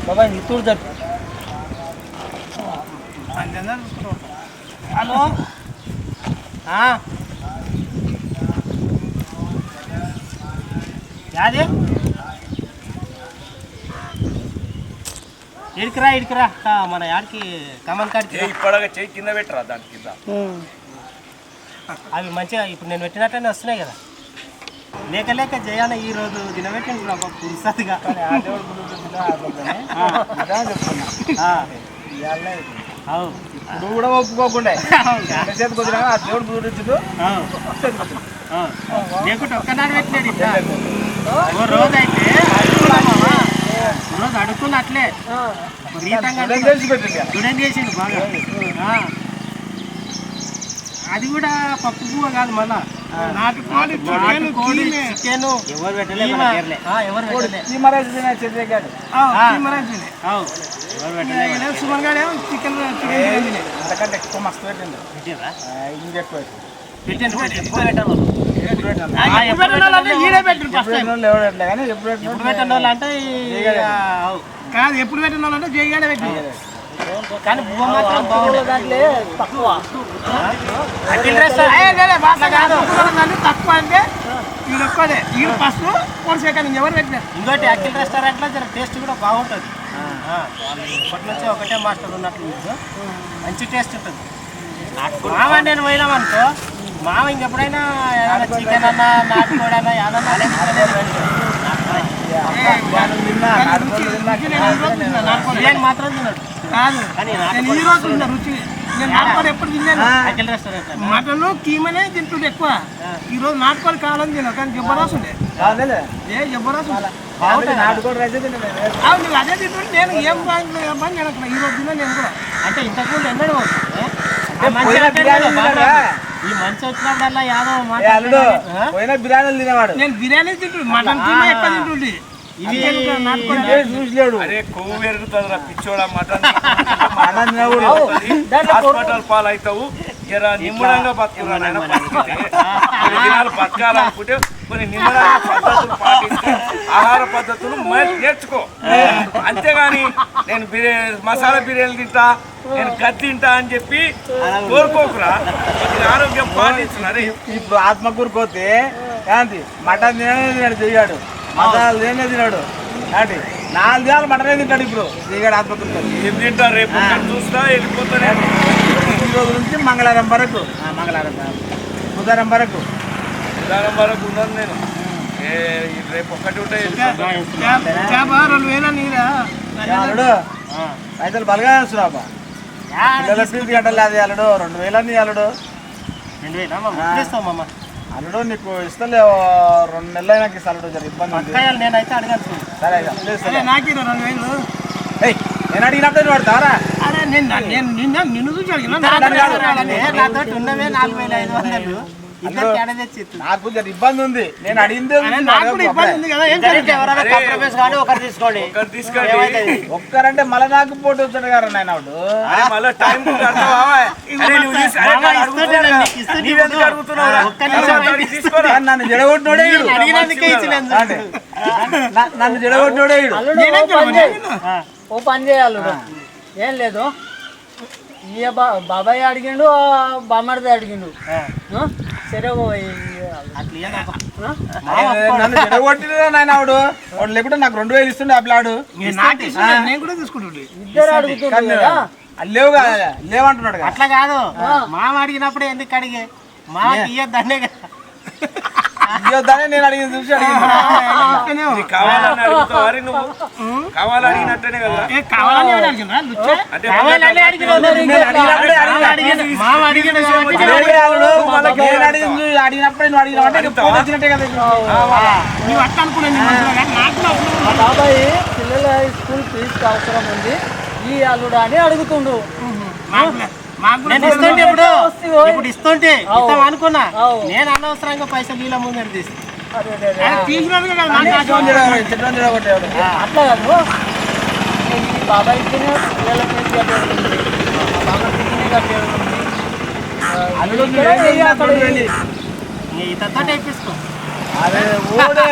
బాబా ఇతూరు జరుపు. హలో యాదే ఇడికిరా మన యాడికి కమన్ కాడికి ఇప్పటిగా చేయి కింద పెట్టరా దాని కింద. అవి మంచిగా ఇప్పుడు నేను పెట్టినట్టనే వస్తున్నాయి కదా. లేక లేక జయాన ఈ రోజు తినబెట్టిండు బాబా పురుసతిగా. నువ్వు కూడా ఒప్పుకోకుండా దేవుడు గురించుడు లేకుంటే ఒక్కనాడు పెట్టినాడు ఇట్లా. రోజు అయితే రోజు అడుక్కున్నట్లే చూడండి చేసిండు బాగా. అది కూడా పప్పు పువ్వు కాదు మళ్ళా నాటుకోడి చికెన్ ఎవరు పెట్టలేదు. సుమన్ గారు చికెన్ అంతకంటే ఎక్కువ మస్తు పెట్టింది. ఇంకెక్కువ కాదు ఎప్పుడు పెట్టిన వాళ్ళు అంటే జయగాడే పెట్టి. కానీ బువ్వ మాత్రం బాగుంటుంది. దాంట్లో తక్కువ తక్కువ అంటే వీడు ఒక్కడే వీడు ఫస్ట్ కొడిసే కానీ ఎవరు పెట్టినారు. ఇంకోటి అఖిల్ రెస్టారెంట్లో జర టేస్ట్ కూడా బాగుంటుంది. ఇప్పటి నుంచి ఒకటే మాస్టర్ ఉన్నట్లు మంచి టేస్ట్ ఉంటుంది. మామ నేను పోయినామనుకో మామ ఇంకెప్పుడైనా చికెన్ అన్నా నాటుకోడి అన్నా ఏదన్నా బిర్యానీ మాత్రం తిన్నాడు కాదు. ఈ రోజు రుచి నేను నాటుకోడి ఎప్పుడు తిన్నాను. అఖిల్ రెస్టారెంట్ మటన్ కీమనే తింటుండే ఎక్కువ. ఈ రోజు నాటుకోడి కావాలని తిన్నాను కానీ జబర్దస్త్ ఉండే జబర్దస్త్ అదే తింటుండే. నేను ఏం బాగుంది నేను అక్కడ ఈ రోజు తిన్నా నేను కూడా. అంటే ఇంతకుముందు ఎన్నడూ ఈ మంచి వచ్చినప్పుడల్లా యాదవ్ పోయినా బిర్యానీలు తినేవాడు. నేను బిర్యానీ తింటు మటన్ కీమా ఎక్కువ తింటుండే. కొవ్వు పెరుగుతుందిరా పిచ్చోడా. మటన్ హాస్పిటల్ పాలు అవుతావు. జర నిమ్మడంగా బతుకురా నాయన. దినాలు బతకాలనుకుంటే కొన్ని నిమ్మడంగా పద్ధతులు పాటిస్తే ఆహార పద్ధతులు నేర్చుకో. అంతేగాని నేను మసాలా బిర్యానీ తింటా నేను గది తింటా అని చెప్పి కోరుకోకురా. ఆరోగ్యం పాటించున్నారే. ఇప్పుడు ఆత్మకూరుకోతే ఏంటి మటన్ తినడు చెయ్యాడు, మసాలా తినే తినాడు ఏంటి 4 దినాలు మటనే తింటాడు. ఇప్పుడు చెయ్యాడు ఆత్మకూరుకో. ఏం తింటా రేపు చూస్తా వెళ్ళిపోతానే. ఈ రోజు నుంచి మంగళవారం వరకు బుధవారం వరకు ఉన్నాను నేను. రేపు ఒక్కటి ఉంటాయి. పైసలు బలగా వేస్తున్నావు పిల్లల ఫీజు కట్టలేదు అల్లుడు. 2000 అని అల్లుడు. 2000 అల్లుడు నీకు ఇస్తలే 2 నెలలు అయినాకి అల్లుడు జర ఇబ్బంది. నేనైతే అడగాల్సి. సరే నాకు 2000 నేను అడిగినప్పుడు నువ్వు పడతావరా? నిన్ను చూసి అడిగినా నాతో ఉన్నవే 4500. నాకు జర ఇబ్బంది ఉంది. నేను అడిగింది ఒక్కరంటే మళ్ళీ నాకు పోటీ వచ్చాడు కదా నాయన. నన్ను జడగొట్టినోడే నన్ను జడగొట్టినోడే. ఓ పని చేయాలి ఏం లేదు. ఇక బాబాయ్ అడిగిండు బామ్మడిది అడిగిండు. సరే నన్ను జడగొట్టినా నాయన వాడు లేకుంటే నాకు 2000 ఇస్తుండే అప్లాడు. నేను కూడా తీసుకుంటుండే. ఇద్దరు అడుగుతుండే లేవు కదా లేవంటున్నాడు. అట్లా కాదు మామ అడిగినప్పుడు ఎందుకు అడిగే మామ ఇయ్యొద్దనే కదా. ఇయ్యొద్దనే నేను అడిగింది చూసి అడిగింది. కావాలని అడుగుతావు నువ్వు. కావాలని అడిగినట్టేనే కదా. అడిగినప్పుడు నువ్వు అడిగినట్టే కదా. నువ్వు అట్లా అనుకున్నాను. బాబాయ్ పిల్లల స్కూల్ ఫీజుకి అవసరం ఉంది ఈ అల్లుడు అని అడుగుతుండు. ఇప్పుడు ఇస్తుంటే అనుకున్నా నేను అనవసరంగా పైసలు నీళ్ళ ముందు తీసి అట్లా కాదు. బాబాయ్ పిల్లల ఫీజు కట్టేది ఇతతో నేర్పిస్తాం. అదే ఊడే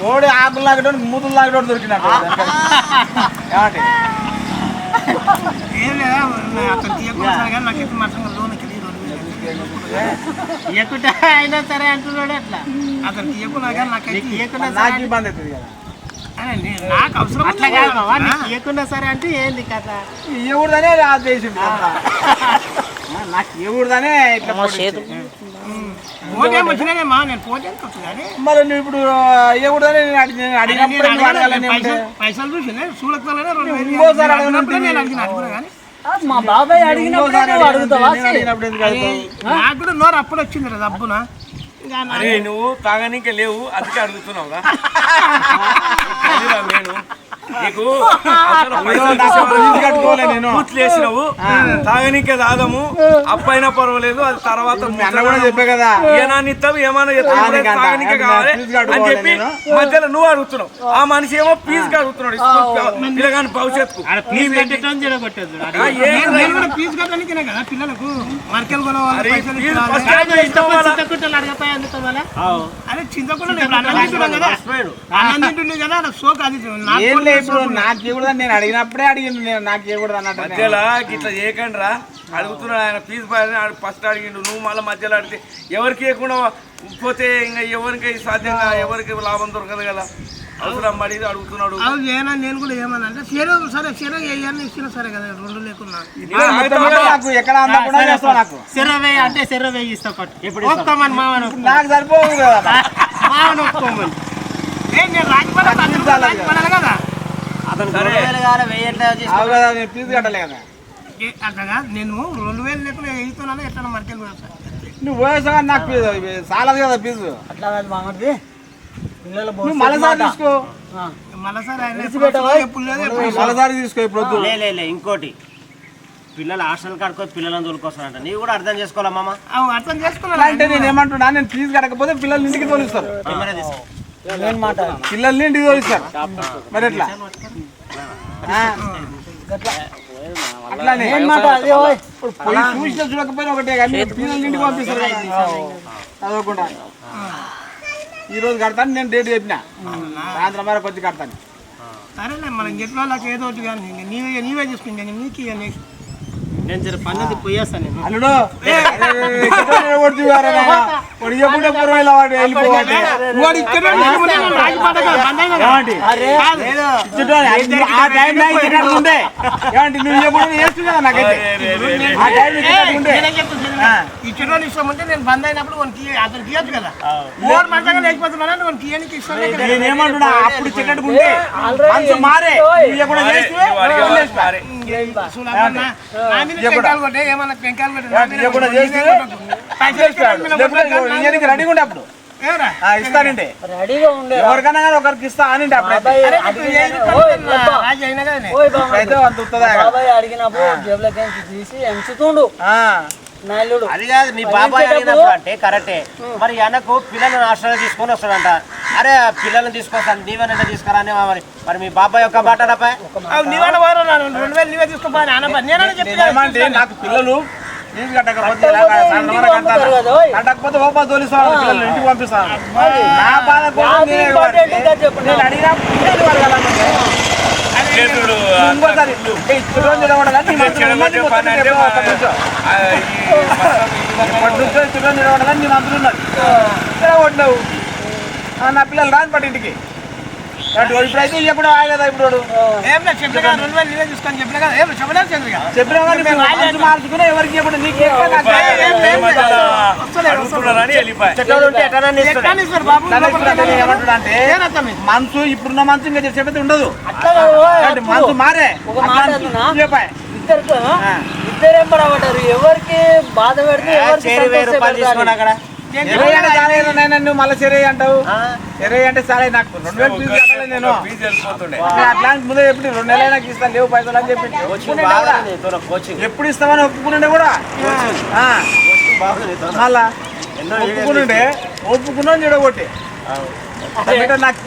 కోడి ఆకులు లాగడం మూతులు లాగడం దొరికినట్టు ఏమంటే ఏం లేదా అతను తీయకుండా కానీ నాకు ఎప్పుడు మాత్రం లోన్ తీయకుండా అయినా సరే అంటున్నాడు అట్లా అతను తీయకుండా కానీ నాకు తీయకుండా నాకు ఇబ్బంది అవుతుంది కదా నాకు అవసరం అట్లా కాదు తీయకుండా సరే అంటే ఏంది కథ ఇవ్వకూడదనే చేసింది నాకు ఇవ్వకూడదనే ఇట్లా పోటీ వచ్చినానే మా నేను పోటీ కానీ మరి నువ్వు ఇప్పుడు ఇవ్వకూడదనే నేను అడిగినప్పుడు పైసలు చూసి చూడకపోయినా ఇంకోసారి అడిగినప్పుడు నేను అడిగిన అడుగునా కానీ మా బాబాయ్ అడిగినప్పుడు నాకు కూడా నోరు అప్పుడు వచ్చింది రా డబ్బునా అరే నువ్వు తాగనీకే లేవు అందుకే అడుగుతున్నావుగా నేను నీకు వేసినావు తాగనీకే తాగము అప్పైనా పర్వాలేదు అది తర్వాత కూడా చెప్పే కదా ఏనాన్ని ఇస్తావు ఏమైనా తాగనీకే కావాలి అని చెప్పి మధ్యలో నువ్వు అడుగుతున్నావు ఆ మనిషి ఏమో ఫీజు అడుగుతున్నాడు పిల్లగాని భవిష్యత్తు ఫీజు కట్టడానికే కదా పిల్లలకు మార్కెల్ అరే చింతకుండా అన్నం తింటుండే కదా సోకు అది నాకు ఇవ్వకూడదు నేను అడిగినప్పుడే అడిగిండు నేను నాకు ఇవ్వకూడదు అన్నట్టు మధ్యలో ఇట్లా చేయకండి రా అడుగుతున్నాడు ఆయన ఫీజు ఫస్ట్ అడిగిండు నువ్వు మళ్ళీ మధ్యలో అడిగితే ఎవరికి ఇవ్వకుండా పోతే ఇంకా ఎవరికి సాధ్యంగా ఎవరికి లాభం దొరకదు కదా అవసరం పడి అడుగుతున్నాడు అది ఏనా నేను కూడా ఏమన్నా అంటే సరే సరే ఏమన్నా ఇచ్చినా సరే కదా రెండు లేకున్నా నాకు ఎక్కడ అందకుండా చేస్తావు నాకు సెరవే అంటే సెరవే ఇస్తా ఒక్కమని మామను నాకు సరిపోదు కదా మామను ఒక్కమని నేను రాజపడాలి కదా నేను ఫీజు కట్టలే కదా అట్లా నేను 2000 లేకుండా వెళ్తున్నాను ఎట్లా మార్కెల్ నువ్వు పోయేసా నాకు చాలదు కదా ఫీజు అట్లా కాదు మామూలుది మళ్ళీసారి తీసుకో మళ్ళీసారి తీసుకో ఇప్పుడు లే ఇంకోటి పిల్లలు హాస్టల్ కాడుకో పిల్లలను తోలుకొస్తారంట నీవు కూడా అర్థం చేసుకోవాలా మామ అర్థం చేసుకోవాలి అంటే నేను ఏమంటున్నా నేను ఫీజు కట్టకపోతే పిల్లల్ని ఇంటికి తోలిస్తారు పిల్లల్ని ఇంటికి తోలిస్తారు మరి ఎట్లా అట్లానే పోయి చూసినా చూడకపోయినా ఒకటే కానీ పిల్లల్ని ఇంటికి పంపిస్తారు చదవకుండా ఈ రోజు కడతాను నేను డేట్ చెప్పిన సాయంత్రం వరకు వచ్చి కడతాను సరేలే మనం ఎట్లా వాళ్ళకి ఏదో ఒకటి కానీ నీవే చూసుకుంటాను నీకు నేను జర పన్నది పోయేస్తాను అల్లుడు ఇచ్చిన ఇష్టం ఉంటే నేను బంద్ అయినప్పుడు అతను తీయచ్చు కదా ఓర్ మంచిగా లేకపోతున్నాను నువ్వు తీయనికి ఇష్టం నేనేమంటున్నా అప్పుడు చెట్టుకుంటే మారే రెడీగా ఉండే అప్పుడు ఇస్తానండి రెడీగా ఉండే ఎవరికైనా కానీ ఒకరికి ఇస్తా అని అడిగినప్పుడు జేబులకి తీసి ఎంచుతుండు అది కాదు మీ బాబాయ్ అడిగినప్పుడు అంటే కరెక్టే మరి వెనకు పిల్లలను హాస్టల్ తీసుకొని వస్తాడంట అరే పిల్లల్ని తీసుకొస్తాను నీవేనా తీసుకురా అని మరి మీ బాబాయ్ యొక్క మాట నాకు పిల్లలు ఫీజు కట్టకపోతే కట్టకపోతే ఓపా తోలిస్తాను పిల్లలు ఇంటికి పంపిస్తాను నా బాధ నేను అడిగినప్పుడు ఇంకోసారి నీ మంత్రులు ఉన్నారు ఇక్కడ కొట్టినావు నా పిల్లలు రాని పట్టి ఇంటికి ఇప్పుడైతే ఎప్పుడు ఆగదా ఇప్పుడు చెప్పినా మార్చుకున్నా ఎవరికి చెప్పండి నీకు ఏమంటున్నా మనసు ఇప్పుడున్న మనసు ఇంకా చెప్పేది ఉండదు మనసు మారే ఇద్దరేం పడబడ్డారు ఎవరికి బాధ పెడితే నువ్వు మళ్ళీ చెరై అంటావు చెరై అంటే సరే నాకు 2000 ఫీజు కట్టాలి నేను అట్లాంటి ముందే చెప్పి 2 నెలలు నాకు ఇస్తాను లేవు పైసలు అని చెప్పి ఎప్పుడు ఇస్తామని ఒప్పుకునే కూడా మళ్ళా ఒప్పుకున్నా చెడగొట్టి నాకు